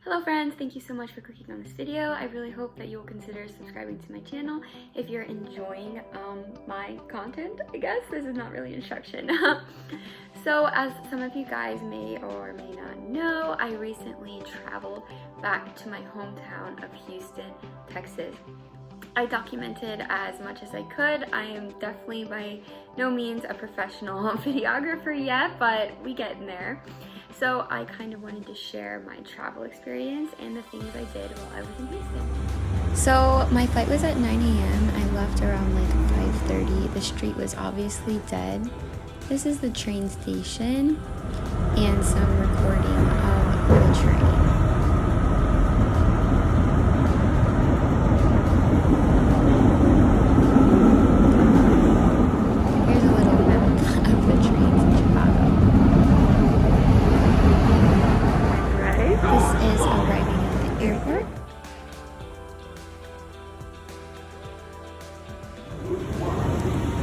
Hello friends, thank you so much for clicking on this video. I really hope that you will consider subscribing to my channel if you're enjoying my content, I guess. This is not really instruction. So as some of you guys may or may not know, I recently traveled back to my hometown of Houston, Texas. I documented as much as I could. I am definitely by no means a professional videographer yet, but we get in there. So I kind of wanted to share my travel experience and the things I did while I was in Houston. So my flight was at 9 a.m. I left around like 5:30. The street was obviously dead. This is the train station and some recording of the train.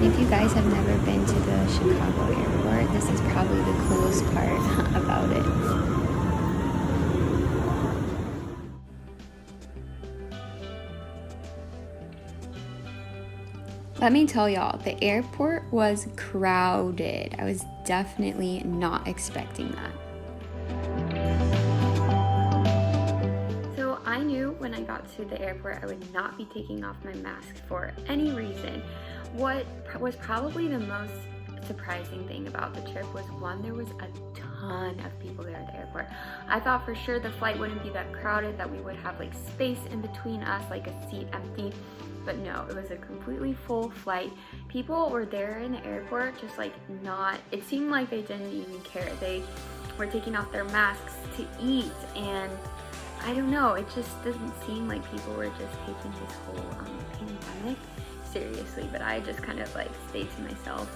If you guys have never been to the Chicago airport, this is probably the coolest part about it. Let me tell y'all, the airport was crowded. I was definitely not expecting that. So I knew when I got to the airport I would not be taking off my mask for any reason. What was probably the most surprising thing about the trip was, one, there was a ton of people there at the airport. I thought for sure the flight wouldn't be that crowded, that we would have like space in between us, like a seat empty, but no, it was a completely full flight. People were there in the airport just like not, it seemed like they didn't even care. They were taking off their masks to eat, and I don't know, it just doesn't seem like people were just taking this whole pandemic seriously, but I just kind of like stayed to myself.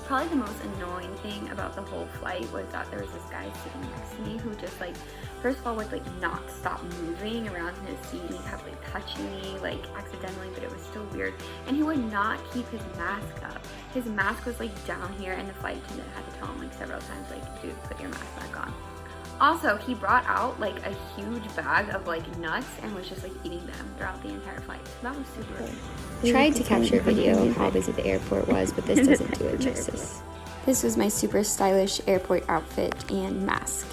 Probably the most annoying thing about the whole flight was that there was this guy sitting next to me who just like, first of all, would like not stop moving around in his seat, and he kept like touching me like accidentally, but it was still weird, and he would not keep his mask up. His mask was like down here, and the flight attendant had to tell him like several times, like, dude, put your mask back on. Also, he brought out like a huge bag of like nuts and was just like eating them throughout the entire flight. So that was super cool. Tried to capture video of how busy the airport was, but this doesn't do it justice. This was my super stylish airport outfit and mask.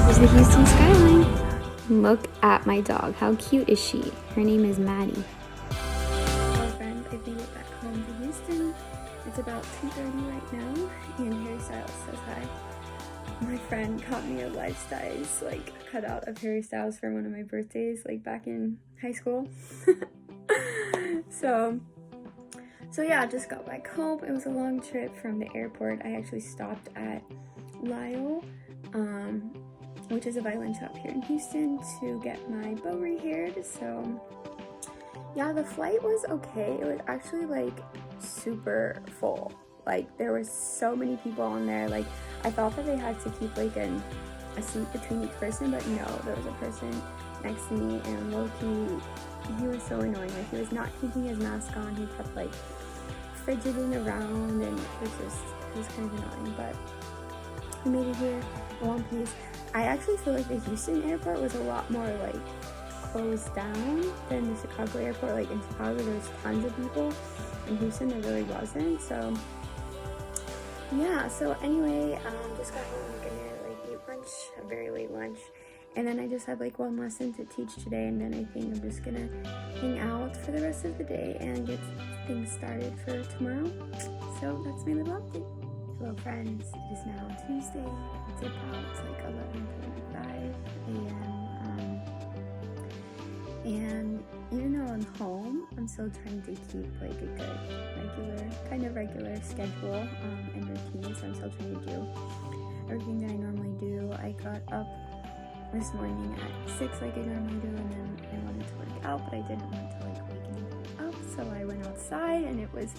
Here's the Houston skyline. Look at my dog. How cute is she? Her name is Maddie. Hello friends, I made it back home to Houston. It's about 2:30 right now, and Harry Styles says hi. My friend got me a life-size like cutout of Harry Styles for one of my birthdays, like back in high school. So yeah, I just got back home. It was a long trip from the airport. I actually stopped at Lyle, which is a violin shop here in Houston, to get my bow re-haired. So yeah, the flight was okay. It was actually like super full. Like there were so many people on there. Like I thought that they had to keep like a seat between each person, but no, there was a person next to me, and low-key, he was so annoying. Like he was not keeping his mask on. He kept like fidgeting around, and it was kind of annoying, but we made it here in one piece. I actually feel like the Houston airport was a lot more like closed down than the Chicago airport. Like in Chicago there was tons of people, in Houston there really wasn't. So yeah, so anyway, just got home, gonna like eat lunch, a very late lunch, and then I just had like one lesson to teach today, and then I think I'm just gonna hang out for the rest of the day and get things started for tomorrow. So that's my little update. Hello friends, it is now Tuesday. It's about like 11:45 a.m. And even though I'm home, I'm still trying to keep like a good regular schedule and routine. So I'm still trying to do everything that I normally do. I got up this morning at 6 like I normally do, and then I wanted to work out, but I didn't want to like wake anyone up, so I went outside, and it was,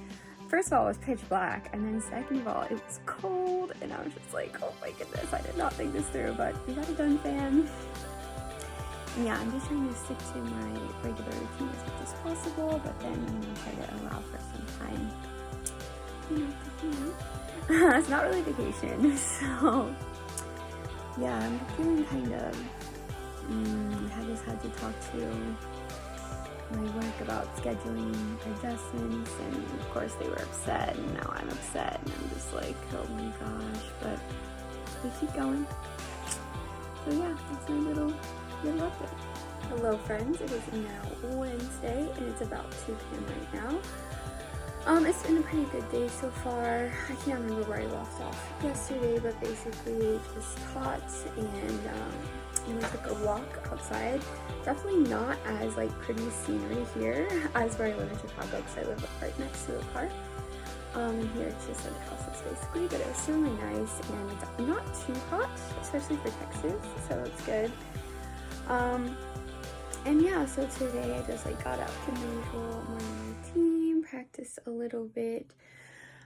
first of all, it was pitch black, and then second of all, it was cold, and I was just like, oh my goodness, I did not think this through, but we got it done, fam. Yeah, I'm just trying to stick to my regular routine as much as possible, but then, try to allow for some time, to hang out. It's not really vacation, so yeah, I'm feeling kind of, I just had to talk to my work about scheduling adjustments, and of course they were upset, and now I'm upset, and I'm just like, oh my gosh, but we keep going. So yeah, that's my little update. Hello friends, it is now Wednesday, and it's about 2 p.m. right now. It's been a pretty good day so far. I can't remember where I left off yesterday, but basically just taught, and we took a walk outside. Definitely not as like pretty scenery here as where I live in Chicago, because I live right next to a park. And here it's just like houses basically, but it was certainly nice, and it's not too hot, especially for Texas, so it's good. And yeah, so today I just like got up to my usual morning routine, practiced a little bit,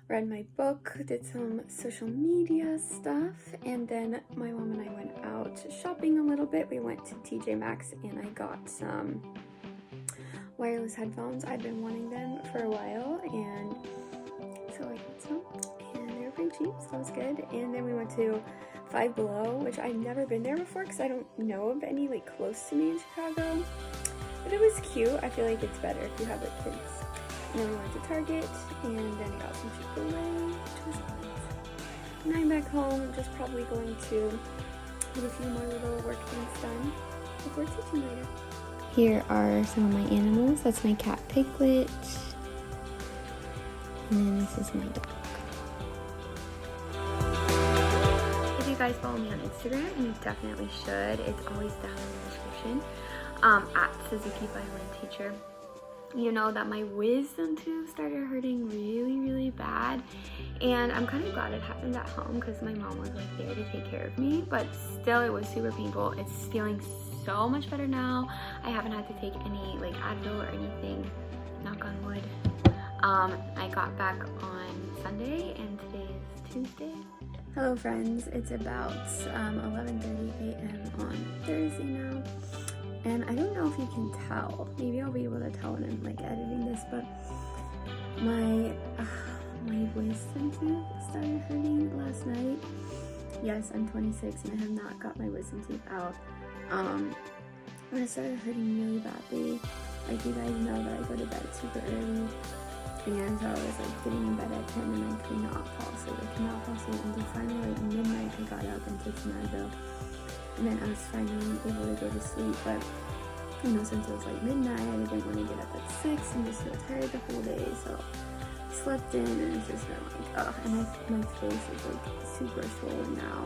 read my book, did some social media stuff, and then my mom and I went out shopping a little bit. We went to TJ Maxx and I got some wireless headphones. I've been wanting them for a while, and so I got some, and they were pretty cheap, so that was good. And then we went to Five Below, which I've never been there before because I don't know of any like close to me in Chicago, but it was cute. I feel like it's better if you have like kids. And then we went to Target, and then I got some Chick-fil-A, which was nice. And I'm back home, just probably going to get a few more little work things done before teaching later. Here are some of my animals. That's my cat Piglet, and then this is my dog. If you guys follow me on Instagram, and you definitely should, it's always down in the description, at Suzuki Violin Teacher. You know that my wisdom tooth started hurting really bad, and I'm kind of glad it happened at home because my mom was like there to take care of me, but still it was super painful. It's feeling so much better now. I haven't had to take any like Advil or anything, knock on wood. I got back on Sunday, and today is Tuesday. Hello friends, it's about 11:30 a.m. on Thursday now. And I don't know if you can tell, maybe I'll be able to tell when I'm like editing this, but my wisdom tooth started hurting last night. Yes, I'm 26 and I have not got my wisdom tooth out. And it started hurting really badly. Like, you guys know that I go to bed super early, and so I was like getting in bed at 10 and I could not fall asleep. I could not fall asleep until finally like midnight I got up and took some Advil. And then I was finally able to go to sleep, but you know, since it was like midnight, I didn't want to get up at 6 and just feel tired the whole day, so I slept in, and it's just been like, ugh, and my face is like super swollen now.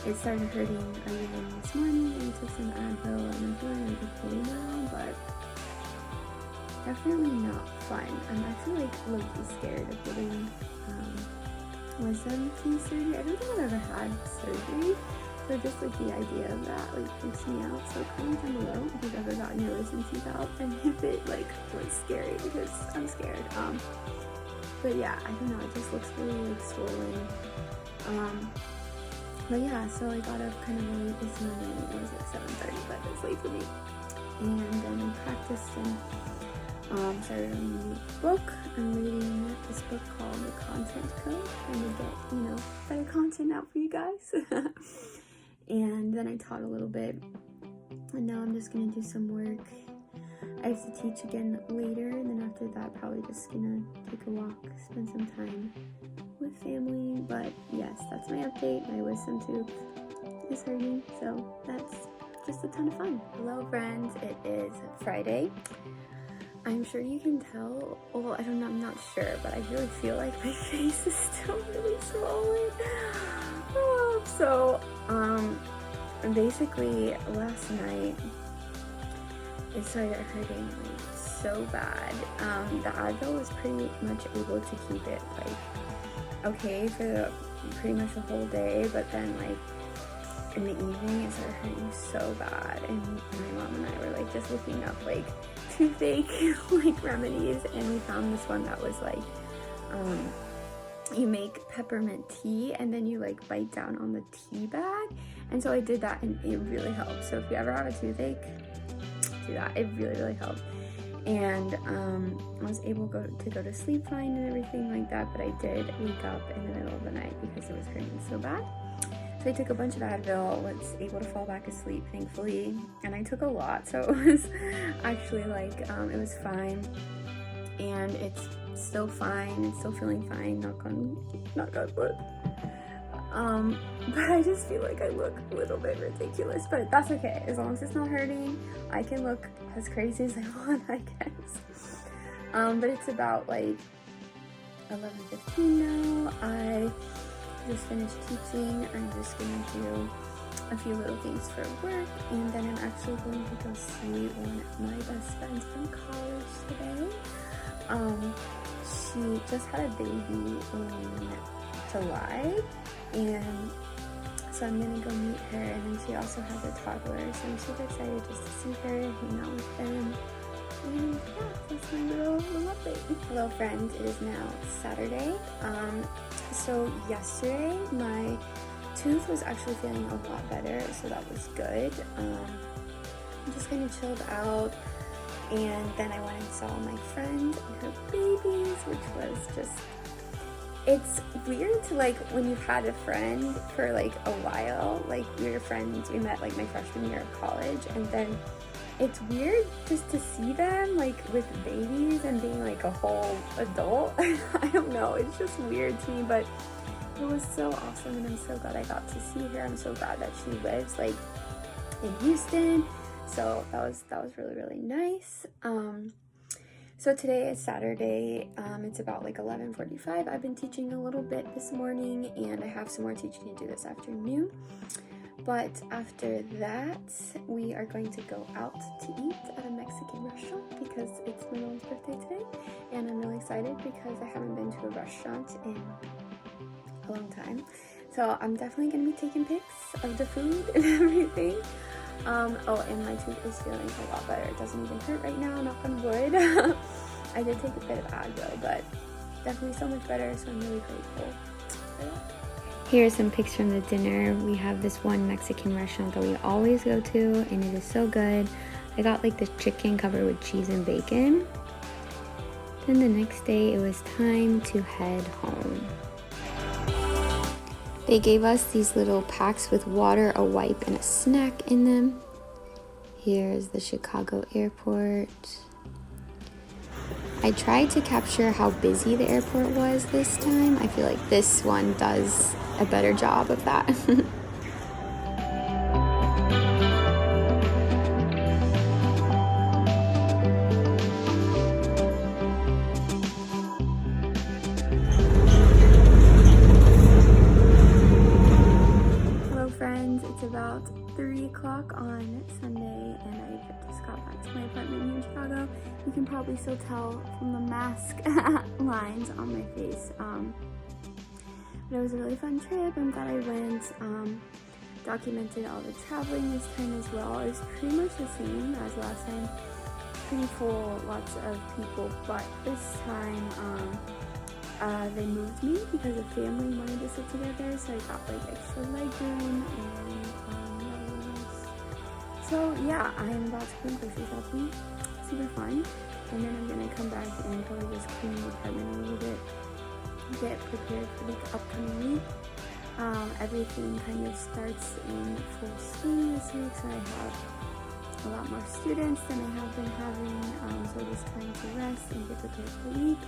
It started hurting again this morning, and I took some Advil, and I'm feeling like okay now, but definitely not fun. I'm actually like low-key scared of getting wisdom teeth surgery. I don't think I've ever had surgery. So just like the idea of that like freaks me out. So comment down below if you've ever gotten your wisdom teeth out and if it like was scary, because I'm scared. But yeah, I don't know, it just looks really like swollen. But yeah, so I got up kind of late this morning. It was like 7:30, but it's late for me. And then I practiced and started a new book. I'm reading this book called The Content Code, trying to get, you know, better content out for you guys. And then I taught a little bit, and now I'm just gonna do some work. I have to teach again later, and then after that probably just gonna take a walk, spend some time with family. But yes, that's my update. My wisdom tooth is hurting, so that's just a ton of fun. Hello friends, it is Friday. I'm sure you can tell, well, I don't know, I'm not sure, but I really feel like my face is still really swollen. So, basically last night it started hurting like so bad. The Advil was pretty much able to keep it like okay for pretty much the whole day, but then like in the evening it started hurting so bad, and my mom and I were like just looking up like toothache like remedies, and we found this one that was like you make peppermint tea and then you like bite down on the tea bag, and so I did that and it really helped. So if you ever have a toothache, do that. It really helped. And I was able to go to sleep fine and everything like that, but I did wake up in the middle of the night because it was hurting so bad. So I took a bunch of Advil, was able to fall back asleep, thankfully, and I took a lot, so it was actually like, it was fine, and it's still fine, it's still feeling fine, knock on wood. But I just feel like I look a little bit ridiculous, but that's okay, as long as it's not hurting, I can look as crazy as I want, I guess. But it's about like 11:15 now. I just finished teaching. I'm just gonna do a few little things for work, and then I'm actually going to go see one of my best friends from college today. She just had a baby in July, and so I'm gonna go meet her, and then she also has a toddler, so I'm super excited just to see her, hang out with them. And yeah, that's my little update. Hello friends, it is now Saturday. So yesterday my tooth was actually feeling a lot better, so that was good. I just kind of chilled out, and then I went and saw my friend and her babies, which was just, it's weird to, like, when you've had a friend for like a while, like we were friends, we met like my freshman year of college, and then it's weird just to see them like with babies and being like a whole adult. I don't know, it's just weird to me, but it was so awesome, and I'm so glad I got to see her. I'm so glad that she lives like in Houston, so that was really, really nice. So today is Saturday. It's about like 11:45. I've been teaching a little bit this morning, and I have some more teaching to do this afternoon. But after that, we are going to go out to eat at a Mexican restaurant because it's my mom's birthday today, and I'm really excited because I haven't been to a restaurant in a long time. So I'm definitely going to be taking pics of the food and everything. Oh, and my tooth is feeling a lot better. It doesn't even hurt right now, knock on wood. I did take a bit of Advil, but definitely so much better, so I'm really grateful for that. Here are some pics from the dinner. We have this one Mexican restaurant that we always go to, and it is so good. I got like the chicken covered with cheese and bacon. Then the next day, it was time to head home. They gave us these little packs with water, a wipe, and a snack in them. Here's the Chicago airport. I tried to capture how busy the airport was this time. I feel like this one does a better job of that. Hello friends, it's about 3 o'clock on Sunday, and I just got back to my apartment here in Chicago. You can probably still tell from the mask lines on my face. But it was a really fun trip. I'm glad I went. Documented all the traveling this time as well. It was pretty much the same as last time. Pretty full, lots of people, but this time they moved me because the family wanted to sit together, so I got like extra legroom, and so yeah, I am about to go grocery shopping. Super fun. And then I'm gonna come back and probably just clean the apartment a little bit, get prepared for the upcoming week. Everything kind of starts in full swing this week, so I have a lot more students than I have been having, so just trying to rest and get prepared for the week.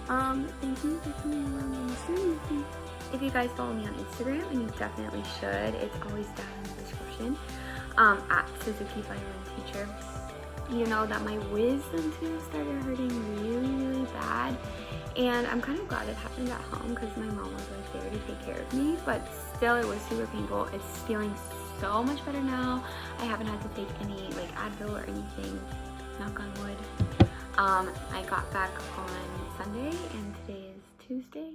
Thank you for coming along on this journey with me. If you guys follow me on Instagram, and you definitely should, it's always down in the description, at Suzuki Violin Teacher. You know that my wisdom tooth started hurting really, really bad, and I'm kind of glad it happened at home because my mom was like there to take care of me, but still it was super painful. It's feeling so much better now. I haven't had to take any like Advil or anything, knock on wood. I got back on Sunday, and today is Tuesday.